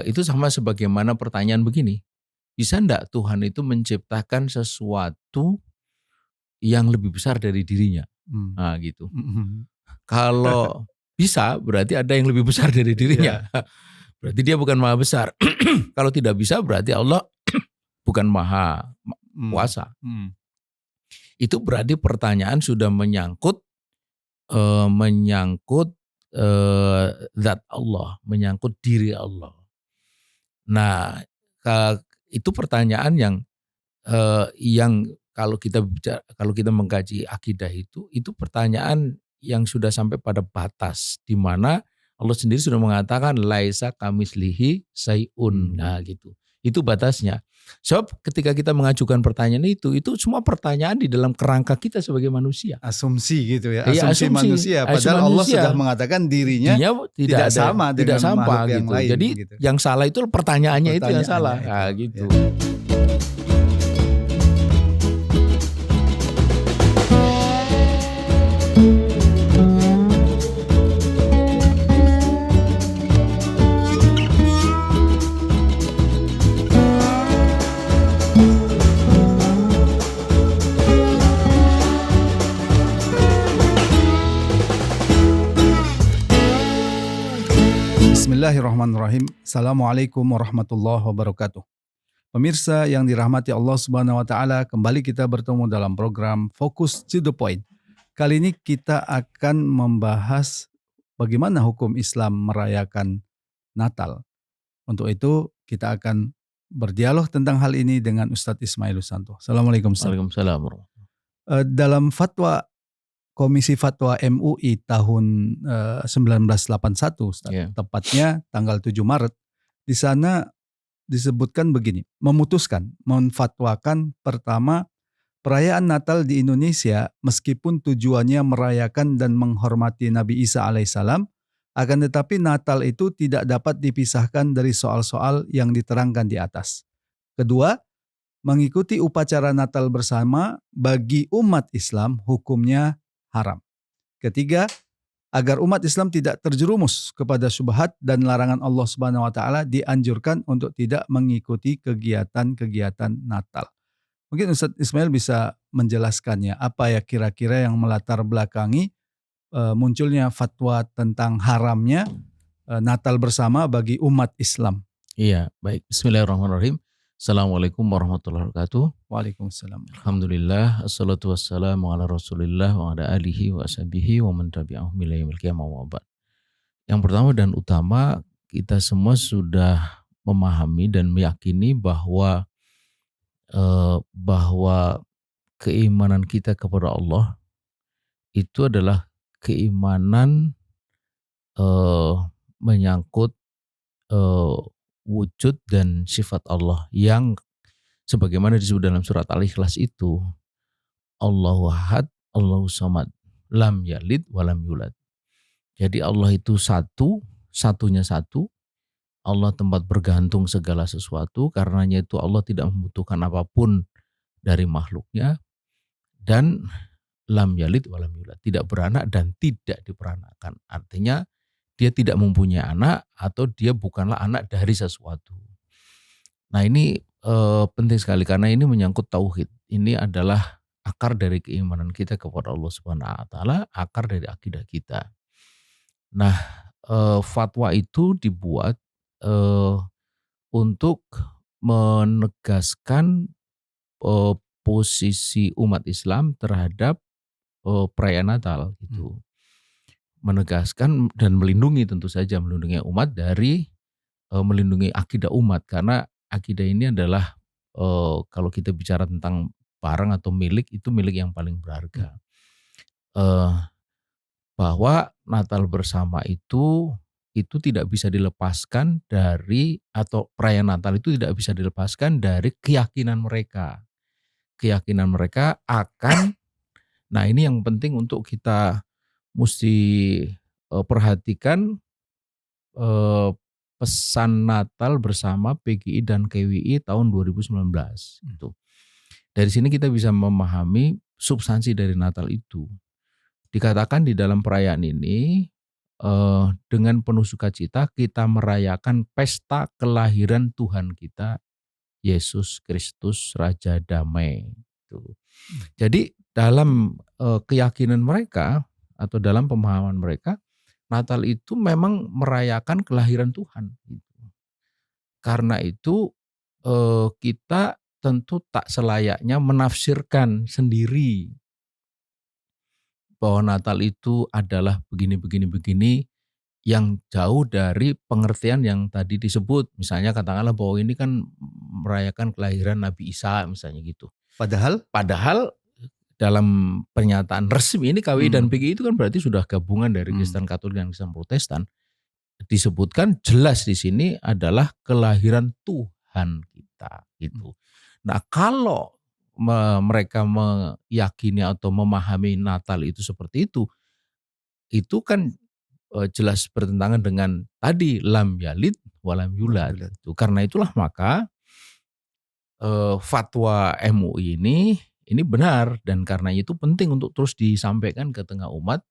Itu sama sebagaimana pertanyaan begini, bisa enggak Tuhan itu menciptakan sesuatu yang lebih besar dari dirinya? Mmm, Nah gitu. mhm. Kalau bisa berarti ada yang lebih besar dari dirinya. Iya. Berarti dia bukan maha besar. Kalau tidak bisa berarti Allah bukan maha Mmm, kuasa. mhm. Itu berarti pertanyaan sudah menyangkut zat Allah, menyangkut diri Allah. Nah, itu pertanyaan yang kalau kita mengkaji akidah itu pertanyaan yang sudah sampai pada batas di mana Allah sendiri sudah mengatakan laisa kamitslihi syai'un. Mmm. Nah gitu. Itu batasnya. Sebab ketika kita mengajukan pertanyaan itu semua pertanyaan di dalam kerangka kita sebagai manusia. Asumsi gitu ya, Iya asumsi manusia, asumsi padahal Allah sudah manusia. mengatakan dirinya Dia tidak sama tidak dengan makhluk sampah yang gitu. lain Jadi gitu. yang salah itu pertanyaannya itu yang Pertanyaannya salah. itu, Nah ya. gitu. Bismillahirrahmanirrahim. Assalamualaikum warahmatullahi wabarakatuh. Pemirsa yang dirahmati Allah Subhanahu wa taala, kembali kita bertemu dalam program Focus to the Point. Kali ini kita akan membahas bagaimana hukum Islam merayakan Natal. Untuk itu kita akan berdialog tentang hal ini dengan Ustadz Ismail Husanto. Assalamualaikum Ustadz. Waalaikumsalam warahmatullahi. Dalam fatwa Komisi Fatwa MUI tahun 1981, Ustadz, Iya. tepatnya tanggal 7 Maret, di sana disebutkan begini, memutuskan, menfatwakan pertama, perayaan Natal di Indonesia meskipun tujuannya merayakan dan menghormati Nabi Isa alaihissalam, akan tetapi Natal itu tidak dapat dipisahkan dari soal-soal yang diterangkan di atas. Kedua, mengikuti upacara Natal bersama bagi umat Islam hukumnya haram. Ketiga, agar umat Islam tidak terjerumus kepada syubhat dan larangan Allah Subhanahu wa taala, dianjurkan untuk tidak mengikuti kegiatan-kegiatan Natal. Mungkin Ustadz Ismail bisa menjelaskannya, apa ya kira-kira yang melatar belakangi munculnya fatwa tentang haramnya Natal bersama bagi umat Islam. Iya, baik. Bismillahirrahmanirrahim. Assalamualaikum warahmatullahi wabarakatuh. Waalaikumsalam. Alhamdulillah, assalatu wassalamu ala rasulillah wa ala alihi wa ashabihi wa man tabi'ahum ila yaumil qiyamah wa ba'd. Yang pertama dan utama, kita semua sudah memahami dan meyakini bahwa keimanan kita kepada Allah itu adalah keimanan menyangkut eh, wujud dan sifat Allah yang sebagaimana disebut dalam surat Al-Ikhlas itu, Allahu Ahad, Allahu Samad, lam yalid walam yulad. Jadi Allah itu satu, satunya satu. Allah tempat bergantung segala sesuatu, karenanya itu Allah tidak membutuhkan apapun dari makhluknya, dan lam yalid walam yulad, tidak beranak dan tidak diperanakan. Artinya dia tidak mempunyai anak atau dia bukanlah anak dari sesuatu. Nah ini penting sekali karena ini menyangkut tauhid. Ini adalah akar dari keimanan kita kepada Allah Subhanahu wa taala, akar dari akidah kita. Nah, fatwa itu dibuat untuk menegaskan posisi umat Islam terhadap perayaan Natal gitu. Menegaskan dan melindungi, tentu saja melindungi umat dari melindungi akidah umat, karena akidah ini adalah kalau kita bicara tentang barang atau milik, itu milik yang paling berharga. Bahwa Natal bersama itu tidak bisa dilepaskan dari, atau perayaan Natal itu tidak bisa dilepaskan dari keyakinan mereka. Keyakinan mereka akan, nah ini yang penting untuk kita mesti perhatikan pesan Natal bersama PGI dan KWI tahun 2019 itu. Dari sini kita bisa memahami substansi dari Natal itu. Dikatakan di dalam perayaan ini dengan penuh sukacita kita merayakan pesta kelahiran Tuhan kita, Yesus Kristus Raja Damai. Tuh. Jadi dalam keyakinan mereka atau dalam pemahaman mereka, Natal itu memang merayakan kelahiran Tuhan. Gitu. Karena itu kita tentu tak selayaknya menafsirkan sendiri bahwa Natal itu adalah begini yang jauh dari pengertian yang tadi disebut. Misalnya katakanlah bahwa ini kan merayakan kelahiran Nabi Isa misalnya gitu. Padahal Padahal dalam pernyataan resmi ini KWI dan PGI itu kan berarti sudah gabungan dari Kristen Katolik dan Kristen Protestan. Disebutkan jelas di sini adalah kelahiran Tuhan kita gitu. Nah, kalau mereka meyakini atau memahami Natal itu seperti itu kan jelas bertentangan dengan tadi lam yalid walam yulad. Gitu. Karena itulah maka fatwa MUI ini benar, dan karena itu penting untuk terus disampaikan ke tengah umat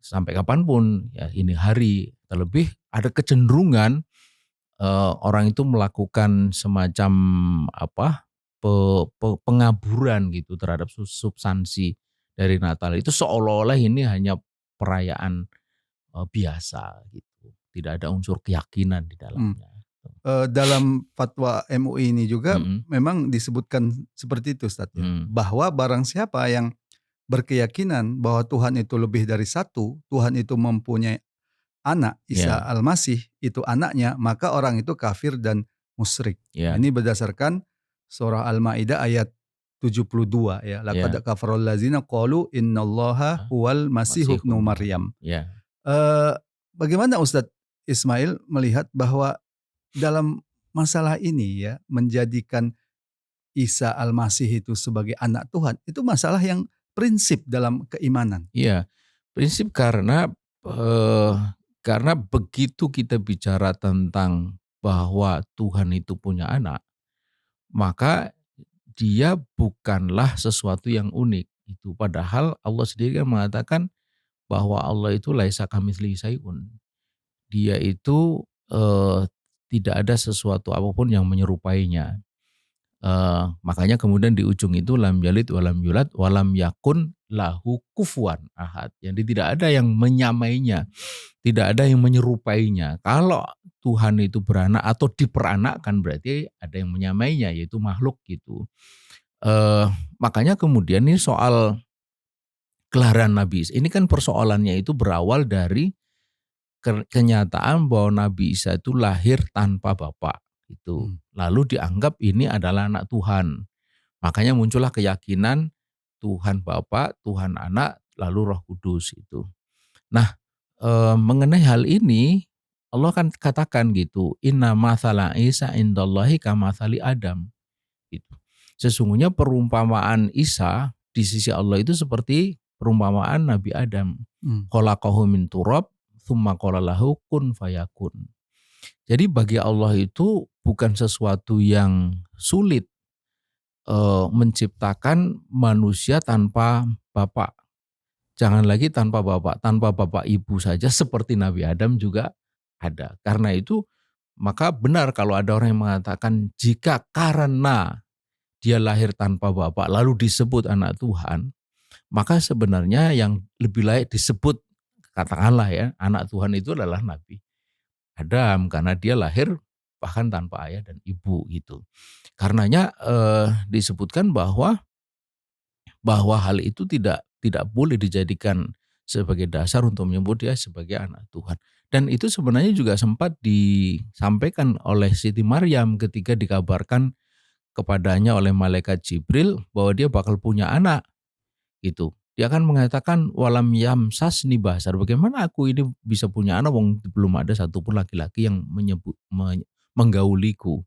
sampai kapanpun ya ini hari. Terlebih ada kecenderungan orang itu melakukan semacam pengaburan gitu terhadap substansi dari Natal itu, seolah-olah ini hanya perayaan biasa gitu, tidak ada unsur keyakinan di dalamnya. Dalam fatwa MUI ini juga Mm-mm. memang disebutkan seperti itu, Ustadz, ya. Bahwa barang siapa yang berkeyakinan bahwa Tuhan itu lebih dari satu, Tuhan itu mempunyai anak, Isa Ya, Al-Masih itu anaknya, maka orang itu kafir dan musyrik. Nah, ya, ini berdasarkan surah Al-Maidah ayat 72 ya. Laqad ya. kafarul ladzina qalu innallaha huwal masih Masih ibnu Maryam. ya, Eh, Bagaimana Ustadz Ismail melihat bahwa dalam masalah ini ya, menjadikan Isa Al-Masih itu sebagai anak Tuhan, itu masalah yang prinsip dalam keimanan. iya. Prinsip eh, karena begitu kita bicara tentang bahwa Tuhan itu punya anak, maka dia bukanlah sesuatu yang unik. Itu padahal Allah sendiri kan mengatakan bahwa Allah itu laisa kamitslihi syai'un. Dia itu tidak ada sesuatu apapun yang menyerupainya. Makanya kemudian di ujung itu lam yalid walam yulad walam yakun lahu kufuwan ahad. Jadi tidak ada yang menyamainya, tidak ada yang menyerupainya. Kalau Tuhan itu beranak atau diperanakkan berarti ada yang menyamainya, yaitu makhluk gitu. Makanya kemudian ini soal kelahiran Nabi Isa. Ini kan persoalannya itu berawal dari kenyataan bahwa Nabi Isa itu lahir tanpa bapak gitu. Lalu dianggap ini adalah anak Tuhan. Makanya muncullah keyakinan Tuhan Bapa, Tuhan Anak, lalu Roh Kudus itu. Nah, mengenai hal ini Allah kan katakan gitu, inna mathala Isa indallahi kamathali Adam. Gitu. Sesungguhnya perumpamaan Isa di sisi Allah itu seperti perumpamaan Nabi Adam. Khalaqahu min turab, tsumma qala lahu kun fayakun. Jadi bagi Allah itu bukan sesuatu yang sulit menciptakan manusia tanpa bapak. Jangan lagi tanpa bapak ibu saja seperti Nabi Adam juga ada. Karena itu maka benar kalau ada orang yang mengatakan jika karena dia lahir tanpa bapak lalu disebut anak Tuhan, maka sebenarnya yang lebih layak disebut katakanlah ya anak Tuhan itu adalah Nabi Adam karena dia lahir bahkan tanpa ayah dan ibu gitu. Karenanya disebutkan bahwa hal itu tidak boleh dijadikan sebagai dasar untuk menyebut dia sebagai anak Tuhan. Dan itu sebenarnya juga sempat disampaikan oleh Siti Maryam ketika dikabarkan kepadanya oleh malaikat Jibril bahwa dia bakal punya anak gitu. Dia akan mengatakan walam yamsasni basar. Bagaimana aku ini bisa punya anak wong belum ada satupun laki-laki yang menggauliku.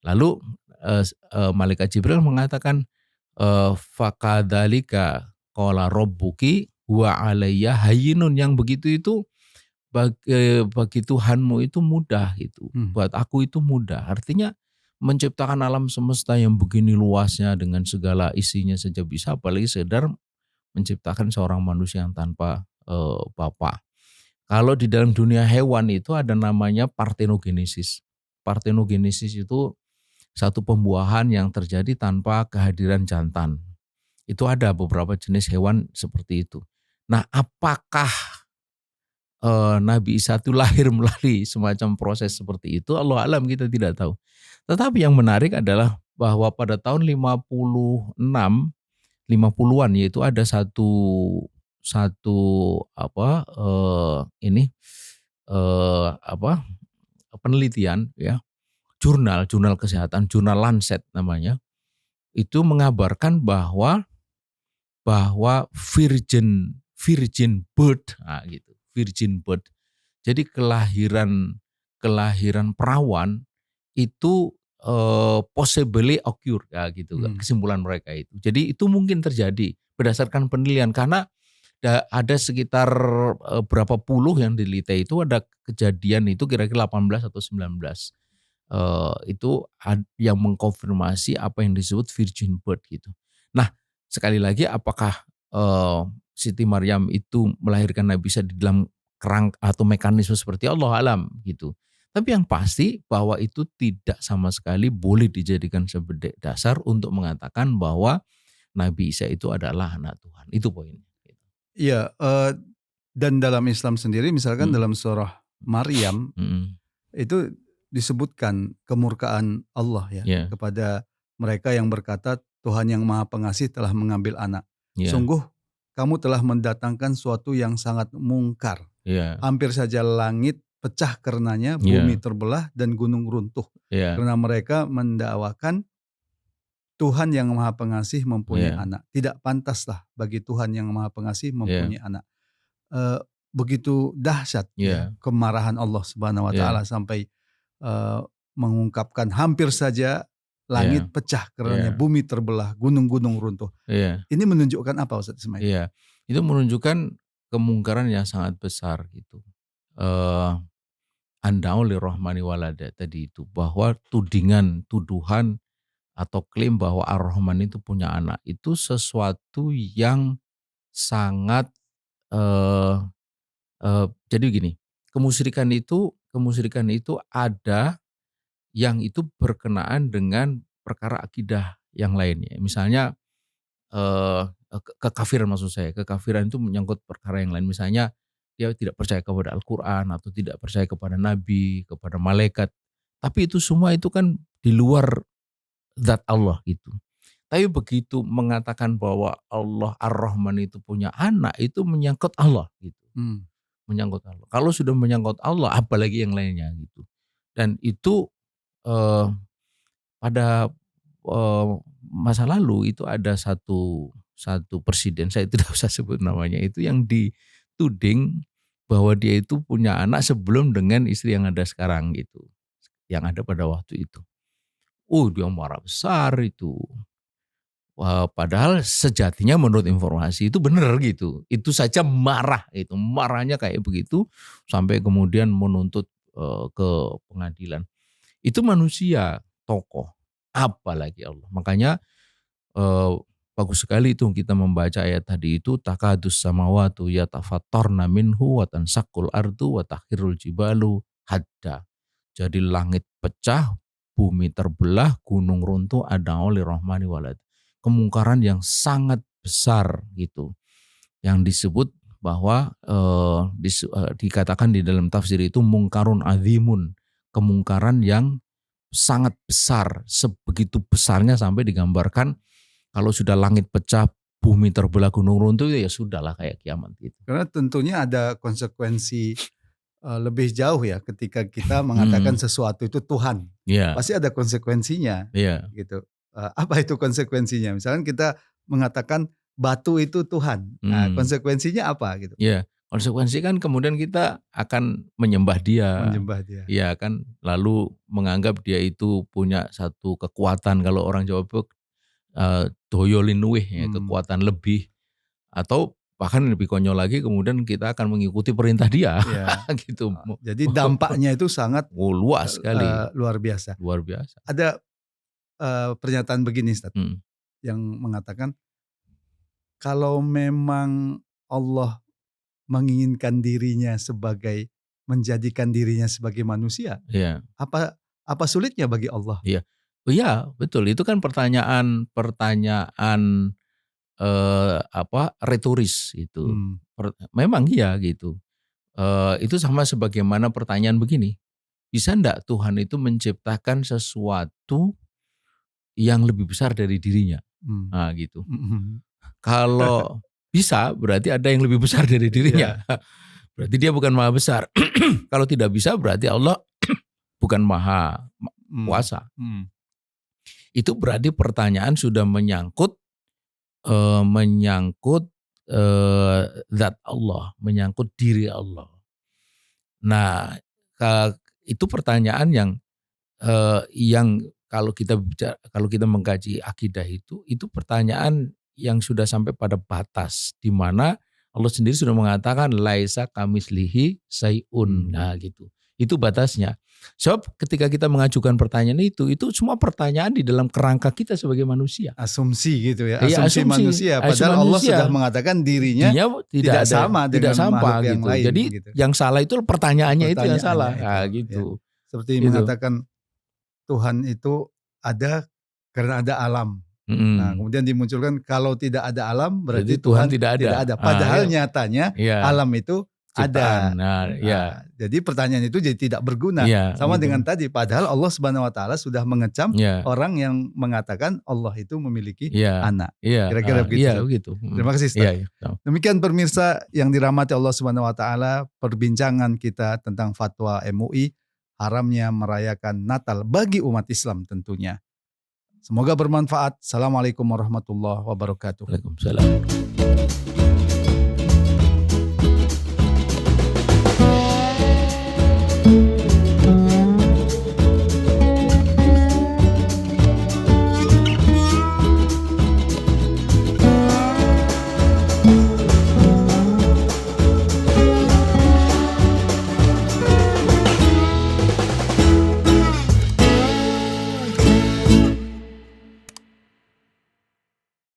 Lalu malaikat Jibril mengatakan fakadzalika qala rabbuki wa alayya hayyinun, yang begitu itu bagi Tuhanmu itu mudah gitu. Buat aku itu mudah. Artinya menciptakan alam semesta yang begini luasnya dengan segala isinya saja bisa, apalagi sekedar menciptakan seorang manusia yang tanpa Bapak. Kalau di dalam dunia hewan itu ada namanya partenogenesis. Partenogenesis itu satu pembuahan yang terjadi tanpa kehadiran jantan. Itu ada beberapa jenis hewan seperti itu. Nah, apakah Nabi Isa itu lahir melalui semacam proses seperti itu? Allah alam, kita tidak tahu. Tetapi yang menarik adalah bahwa pada tahun 56, 50-an, yaitu ada satu satu apa ini apa penelitian ya, jurnal kesehatan, jurnal Lancet namanya, itu mengabarkan bahwa virgin virgin birth, nah gitu, virgin birth. Jadi kelahiran perawan itu possibly occur, ya gitu, Hmm. kesimpulan mereka itu. Jadi itu mungkin terjadi berdasarkan penelitian, karena ada sekitar berapa puluh yang dilite itu, ada kejadian itu kira-kira 18 atau 19 itu yang mengkonfirmasi apa yang disebut virgin birth gitu. Nah, sekali lagi, apakah Siti Maryam itu melahirkan Nabi Isa di dalam kerang atau mekanisme seperti Allah alam gitu. Tapi yang pasti bahwa itu tidak sama sekali boleh dijadikan sebagai dasar untuk mengatakan bahwa Nabi Isa itu adalah anak Tuhan. Itu poinnya. Gitu. Iya, dan dalam Islam sendiri misalkan Mm, dalam surah Maryam mm, itu disebutkan kemurkaan Allah ya ya, kepada mereka yang berkata Tuhan yang Maha Pengasih telah mengambil anak. ya, Sungguh kamu telah mendatangkan suatu yang sangat mungkar. ya, Hampir saja langit pecah karenanya, bumi ya, terbelah dan gunung runtuh. ya, Karena mereka mendakwakan Tuhan yang Maha Pengasih mempunyai ya, anak. Tidak pantaslah bagi Tuhan yang Maha Pengasih ya, mempunyai anak. Eee, Begitu dahsyat ya ya, kemarahan Allah Subhanahu wa ya, taala sampai, eee, mengungkapkan hampir saja ya, langit pecah karenanya, ya, bumi terbelah, gunung-gunung runtuh. ya. Ini menunjukkan apa Ustaz Ismail? Iya, itu menunjukkan kemungkaran yang sangat besar gitu. Eh, Andau lirrahmani walada tadi itu, bahwa tuduhan atau klaim bahwa Ar-Rahman itu punya anak itu sesuatu yang sangat eh jadi gini, kemusyrikan itu ada yang itu berkenaan dengan perkara akidah yang lainnya. Misalnya kekafiran, maksud saya, kekafiran itu menyangkut perkara yang lain. Misalnya dia tidak percaya kepada Al-Qur'an atau tidak percaya kepada nabi, kepada malaikat. Tapi itu semua itu kan di luar zat Allah gitu. Tapi begitu mengatakan bahwa Allah Ar-Rahman itu punya anak, itu menyangkut Allah gitu, Mmm, menyangkut Allah. Kalau sudah menyangkut Allah, apalagi yang lainnya gitu. Dan itu, eee, pada masa lalu itu ada satu satu presiden, saya tidak usah sebut namanya, itu yang dituding bahwa dia itu punya anak sebelum dengan istri yang ada sekarang gitu, yang ada pada waktu itu. Oh, dia marah besar itu. Wah, padahal sejatinya menurut informasi itu benar gitu. Itu saja marah itu, marahnya kayak begitu sampai kemudian menuntut ke pengadilan. Itu manusia, tokoh, apalagi Allah. Makanya Eee, bagus sekali itu kita membaca ayat tadi itu, takadus samawatu yatafattarna minhu wa tanshaqqul ardu wa takhirrul jibalu hadda. Jadi langit pecah, bumi terbelah, gunung runtuh, ad'au lirrahmani walad. Kemungkaran yang sangat besar gitu, yang disebut bahwa, dikatakan di dalam tafsir itu mungkarun azimun, kemungkaran yang sangat besar, sebegitu besarnya sampai digambarkan kalau sudah langit pecah, bumi terbelah, gunung runtuh, ya sudahlah kayak kiamat gitu. karena tentunya ada konsekuensi, lebih jauh ya ketika kita mengatakan Mhm, sesuatu itu Tuhan. iya, Pasti ada konsekuensinya iya, gitu. Apa itu konsekuensinya? Misalkan kita mengatakan batu itu Tuhan, nah mhm, konsekuensinya apa gitu? iya. Konsekuensi kan kemudian kita akan menyembah dia, Menyembah dia. iya kan, lalu menganggap dia itu punya satu kekuatan, kalau orang Jawa itu doyolin luwih ya, Mmm, kekuatan lebih, atau bahkan lebih konyol lagi kemudian kita akan mengikuti perintah dia iya. gitu. Jadi dampaknya itu sangat, Oh, luas sekali, luar biasa. luar biasa. Ada, pernyataan begini Ustaz, Mhm, yang mengatakan kalau memang Allah menginginkan dirinya menjadikan dirinya sebagai manusia. Iya. Apa sulitnya bagi Allah? Iya. Oh iya, betul. Itu kan pertanyaan retoris itu. Hmm. Memang iya gitu. Itu sama sebagaimana pertanyaan begini, bisa enggak Tuhan itu menciptakan sesuatu yang lebih besar dari dirinya? Hmm. Nah gitu. Mhm. Kalau bisa berarti ada yang lebih besar dari dirinya. Iya. Berarti dia bukan maha besar. Kalau tidak bisa berarti Allah bukan maha Hmm. kuasa. Hmm. Itu berarti pertanyaan sudah menyangkut zat Allah, menyangkut diri Allah. Nah, itu pertanyaan yang kalau kita mengkaji akidah itu pertanyaan yang sudah sampai pada batas di mana Allah sendiri sudah mengatakan laisa kamitslihi syai'un. Nah, gitu. Itu batasnya. Sebab ketika kita mengajukan pertanyaan itu semua pertanyaan di dalam kerangka kita sebagai manusia. Asumsi gitu ya, Iya, asumsi manusia. Padahal Allah sudah mengatakan dirinya tidak sama dengan makhluk yang gitu. lain. Jadi Gitu. yang salah itu pertanyaannya itu yang salah. Itu, Nah, ya. gitu. Seperti Gitu. mengatakan Tuhan itu ada karena ada alam. Nah, kemudian dimunculkan kalau tidak ada alam berarti Tuhan tidak ada. Padahal nyatanya alam itu ciptaan. ada. Jadi pertanyaan itu jadi tidak berguna. Sama gitu. dengan tadi. Padahal Allah Subhanahu Wa Taala sudah mengecam orang yang mengatakan Allah itu memiliki anak. Kira-kira begitu. Iya, begitu. Terima kasih Ustaz. Demikian pemirsa yang dirahmati Allah Subhanahu Wa Taala, perbincangan kita tentang fatwa MUI haramnya merayakan Natal bagi umat Islam tentunya. Semoga bermanfaat. Assalamualaikum warahmatullahi wabarakatuh. Waalaikumsalam.